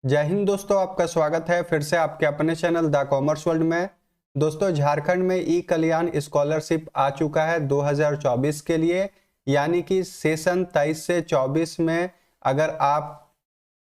जय हिंद दोस्तों, आपका स्वागत है फिर से आपके अपने चैनल द कॉमर्स वर्ल्ड में। दोस्तों, झारखंड में ई कल्याण स्कॉलरशिप आ चुका है 2024 के लिए, यानी कि सेशन 23 से 24 में अगर आप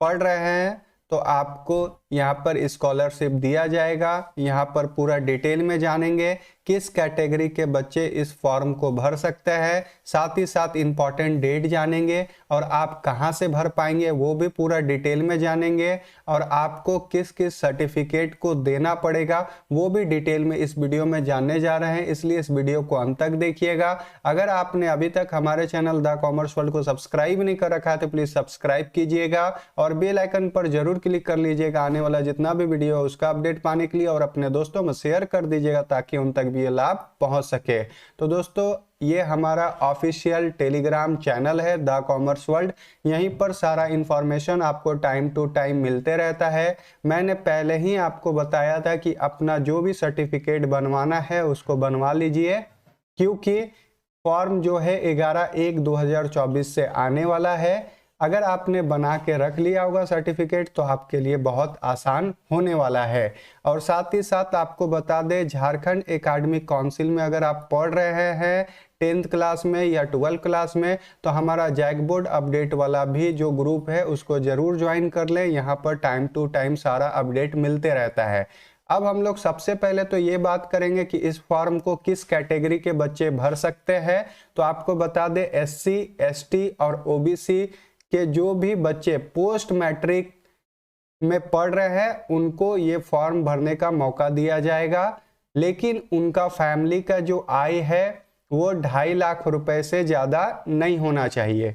पढ़ रहे हैं तो आपको यहाँ पर स्कॉलरशिप दिया जाएगा। यहाँ पर पूरा डिटेल में जानेंगे किस कैटेगरी के बच्चे इस फॉर्म को भर सकते हैं, साथ ही साथ इम्पॉर्टेंट डेट जानेंगे और आप कहाँ से भर पाएंगे वो भी पूरा डिटेल में जानेंगे, और आपको किस किस सर्टिफिकेट को देना पड़ेगा वो भी डिटेल में इस वीडियो में जानने जा रहे हैं, इसलिए इस वीडियो को अंत तक देखिएगा। अगर आपने अभी तक हमारे चैनल द कॉमर्स वर्ल्ड को सब्सक्राइब नहीं कर रखा है तो प्लीज सब्सक्राइब कीजिएगा और बेल आइकन पर जरूर क्लिक कर लीजिएगा आने वाला जितना भी वीडियो है उसका अपडेट पाने के लिए, और अपने दोस्तों में शेयर कर दीजिएगा ताकि उन तक भी ये लाभ पहुंच सके। तो दोस्तों, ये हमारा ऑफिशियल टेलीग्राम चैनल है द कॉमर्स वर्ल्ड। यहीं पर सारा इंफॉर्मेशन आपको टाइम टू टाइम मिलते रहता है। मैंने पहले ही आपको बताया था कि अपना जो भी सर्टिफिकेट बनवाना है उसको बनवा लीजिए, क्योंकि फॉर्म जो है 11/1/2024 से आने वाला है। अगर आपने बना के रख लिया होगा सर्टिफिकेट तो आपके लिए बहुत आसान होने वाला है। और साथ ही साथ आपको बता दें, झारखंड एकेडमिक काउंसिल में अगर आप पढ़ रहे हैं 10th क्लास में या 12th क्लास में, तो हमारा जैक बोर्ड अपडेट वाला भी जो ग्रुप है उसको जरूर ज्वाइन कर लें। यहाँ पर टाइम टू टाइम सारा अपडेट मिलते रहता है। अब हम लोग सबसे पहले तो ये बात करेंगे कि इस फॉर्म को किस कैटेगरी के बच्चे भर सकते हैं। तो आपको बता दें, SC, ST और OBC के जो भी बच्चे पोस्ट मैट्रिक में पढ़ रहे हैं उनको ये फॉर्म भरने का मौका दिया जाएगा, लेकिन उनका फैमिली का जो आय है वो 2.5 लाख रुपए से ज्यादा नहीं होना चाहिए।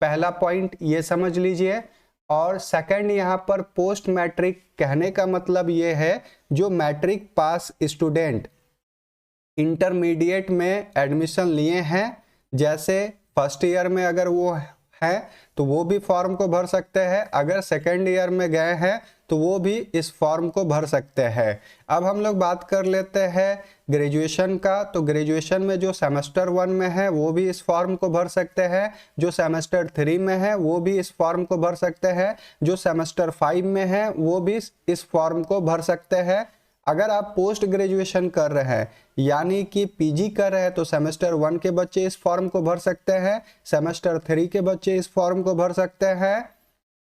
पहला पॉइंट ये समझ लीजिए। और सेकंड, यहाँ पर पोस्ट मैट्रिक कहने का मतलब ये है जो मैट्रिक पास स्टूडेंट इंटरमीडिएट में एडमिशन लिए हैं, जैसे फर्स्ट ईयर में अगर वो है तो वो भी फॉर्म को भर सकते हैं, अगर सेकेंड ईयर में गए हैं तो वो भी इस फॉर्म को भर सकते हैं। अब हम लोग बात कर लेते हैं ग्रेजुएशन का। तो ग्रेजुएशन में जो सेमेस्टर 1 में है वो भी इस फॉर्म को भर सकते हैं, जो सेमेस्टर 3 में है वो भी इस फॉर्म को भर सकते हैं, जो सेमेस्टर 5 में है वो भी इस फॉर्म को भर सकते हैं। अगर आप पोस्ट ग्रेजुएशन कर रहे हैं यानी कि PG कर रहे हैं तो सेमेस्टर 1 के बच्चे इस फॉर्म को भर सकते हैं, सेमेस्टर 3 के बच्चे इस फॉर्म को भर सकते हैं।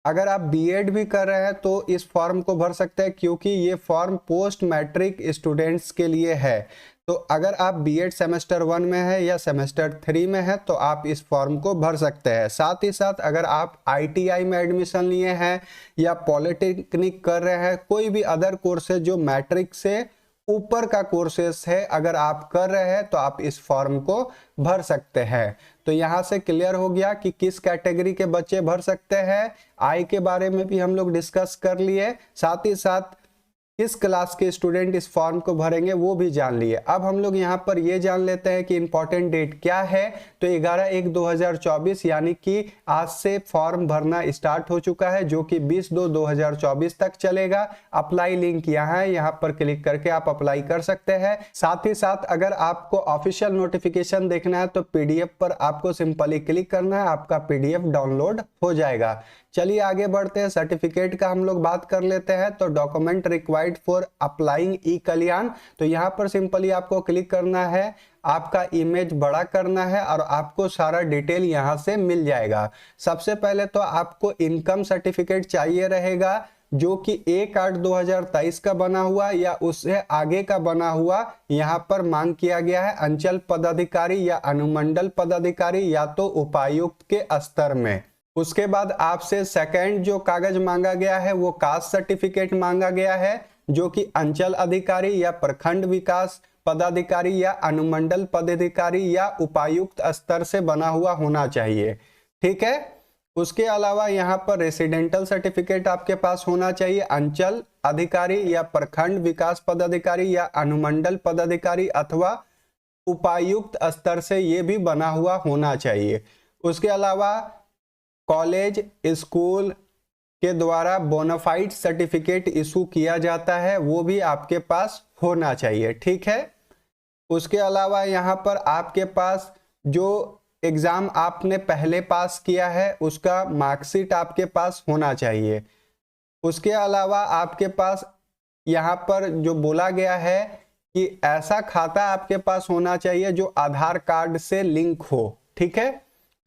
अगर आप B.Ed भी कर रहे हैं तो इस फॉर्म को भर सकते हैं, क्योंकि ये फॉर्म पोस्ट मैट्रिक स्टूडेंट्स के लिए है। तो अगर आप B.Ed सेमेस्टर 1 में है या सेमेस्टर 3 में है तो आप इस फॉर्म को भर सकते हैं। साथ ही साथ अगर आप ITI में एडमिशन लिए हैं या पॉलिटेक्निक कर रहे हैं, कोई भी अदर कोर्सेज जो मैट्रिक से ऊपर का कोर्सेस है अगर आप कर रहे हैं तो आप इस फॉर्म को भर सकते हैं। तो यहाँ से क्लियर हो गया कि किस कैटेगरी के बच्चे भर सकते हैं। आय के बारे में भी हम लोग डिस्कस कर लिए, साथ ही साथ किस क्लास के स्टूडेंट इस फॉर्म को भरेंगे वो भी जान लिए। अब हम लोग यहाँ पर ये जान लेते हैं कि इंपॉर्टेंट डेट क्या है। तो 11/1/2024 यानी कि आज से फॉर्म भरना स्टार्ट हो चुका है, जो कि 20/2/2024 तक चलेगा। अप्लाई लिंक यहाँ है, यहाँ पर क्लिक करके आप अप्लाई कर सकते हैं। साथ ही साथ अगर आपको ऑफिशियल नोटिफिकेशन देखना है तो PDF पर आपको सिंपली क्लिक करना है, आपका PDF डाउनलोड हो जाएगा। चलिए आगे बढ़ते हैं, सर्टिफिकेट का हम लोग बात कर लेते हैं। तो डॉक्यूमेंट रिक्वायर्ड फॉर अप्लाइंग ई कल्याण, तो यहाँ पर सिंपली आपको क्लिक करना है, आपका इमेज बड़ा करना है और आपको सारा डिटेल यहाँ से मिल जाएगा। सबसे पहले तो आपको इनकम सर्टिफिकेट चाहिए रहेगा, जो कि 1/8/2023 का बना हुआ या उससे आगे का बना हुआ यहाँ पर मांग किया गया है। अंचल पदाधिकारी या अनुमंडल पदाधिकारी या तो उपायुक्त के स्तर में। उसके बाद आपसे सेकंड जो कागज मांगा गया है वो कास्ट सर्टिफिकेट मांगा गया है, जो कि अंचल अधिकारी या प्रखंड विकास पदाधिकारी या अनुमंडल पदाधिकारी या उपायुक्त स्तर से बना हुआ होना चाहिए। ठीक है। उसके अलावा यहाँ पर रेसिडेंटल सर्टिफिकेट आपके पास होना चाहिए, अंचल अधिकारी या प्रखंड विकास पदाधिकारी या अनुमंडल पदाधिकारी अथवा उपायुक्त स्तर से ये भी बना हुआ होना चाहिए। उसके अलावा कॉलेज स्कूल के द्वारा बोनाफाइड सर्टिफिकेट इशू किया जाता है, वो भी आपके पास होना चाहिए। ठीक है। उसके अलावा यहाँ पर आपके पास जो एग्जाम आपने पहले पास किया है उसका मार्कशीट आपके पास होना चाहिए। उसके अलावा आपके पास यहाँ पर जो बोला गया है कि ऐसा खाता आपके पास होना चाहिए जो आधार कार्ड से लिंक हो। ठीक है,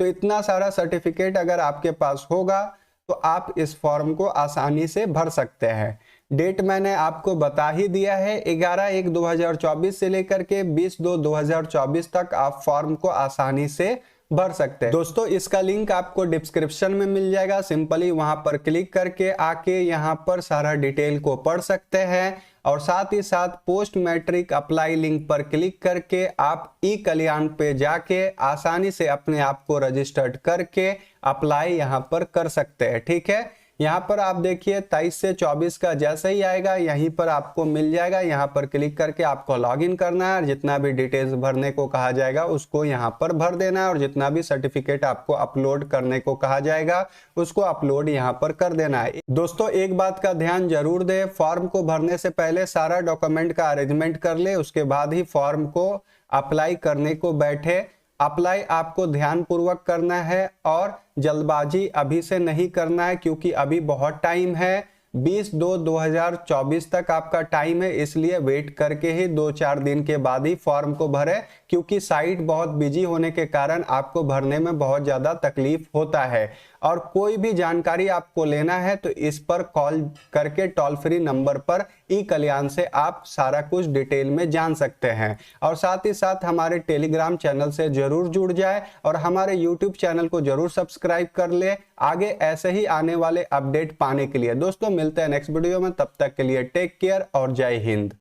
तो इतना सारा सर्टिफिकेट अगर आपके पास होगा तो आप इस फॉर्म को आसानी से भर सकते हैं। डेट मैंने आपको बता ही दिया है, 11/1/2024 से लेकर के 20/2/2024 तक आप फॉर्म को आसानी से भर सकते हैं। दोस्तों इसका लिंक आपको डिस्क्रिप्शन में मिल जाएगा, सिंपली वहां पर क्लिक करके आके यहां पर सारा डिटेल को पढ़ सकते हैं। और साथ ही साथ पोस्ट मैट्रिक अप्लाई लिंक पर क्लिक करके आप ई कल्याण पे जाके आसानी से अपने आप को रजिस्टर्ड करके अप्लाई यहां पर कर सकते हैं। ठीक है, यहाँ पर आप देखिए 23 से 24 का जैसे ही आएगा यहीं पर आपको मिल जाएगा। यहाँ पर क्लिक करके आपको लॉगिन करना है और जितना भी डिटेल्स भरने को कहा जाएगा उसको यहाँ पर भर देना है, और जितना भी सर्टिफिकेट आपको अपलोड करने को कहा जाएगा उसको अपलोड यहाँ पर कर देना है। दोस्तों एक बात का ध्यान जरूर दें, फॉर्म को भरने से पहले सारा डॉक्यूमेंट का अरेंजमेंट कर ले, उसके बाद ही फॉर्म को अप्लाई करने को बैठे। अप्लाई आपको ध्यानपूर्वक करना है और जल्दबाजी अभी से नहीं करना है, क्योंकि अभी बहुत टाइम है, 20/2/2024 तक आपका टाइम है। इसलिए वेट करके ही 2-4 दिन के बाद ही फॉर्म को भरें, क्योंकि साइट बहुत बिजी होने के कारण आपको भरने में बहुत ज़्यादा तकलीफ होता है। और कोई भी जानकारी आपको लेना है तो इस पर कॉल करके टोल फ्री नंबर पर ई कल्याण से आप सारा कुछ डिटेल में जान सकते हैं। और साथ ही साथ हमारे टेलीग्राम चैनल से जरूर जुड़ जाए और हमारे यूट्यूब चैनल को जरूर सब्सक्राइब कर ले आगे ऐसे ही आने वाले अपडेट पाने के लिए। दोस्तों मिलते हैं नेक्स्ट वीडियो में, तब तक के लिए टेक केयर और जय हिंद।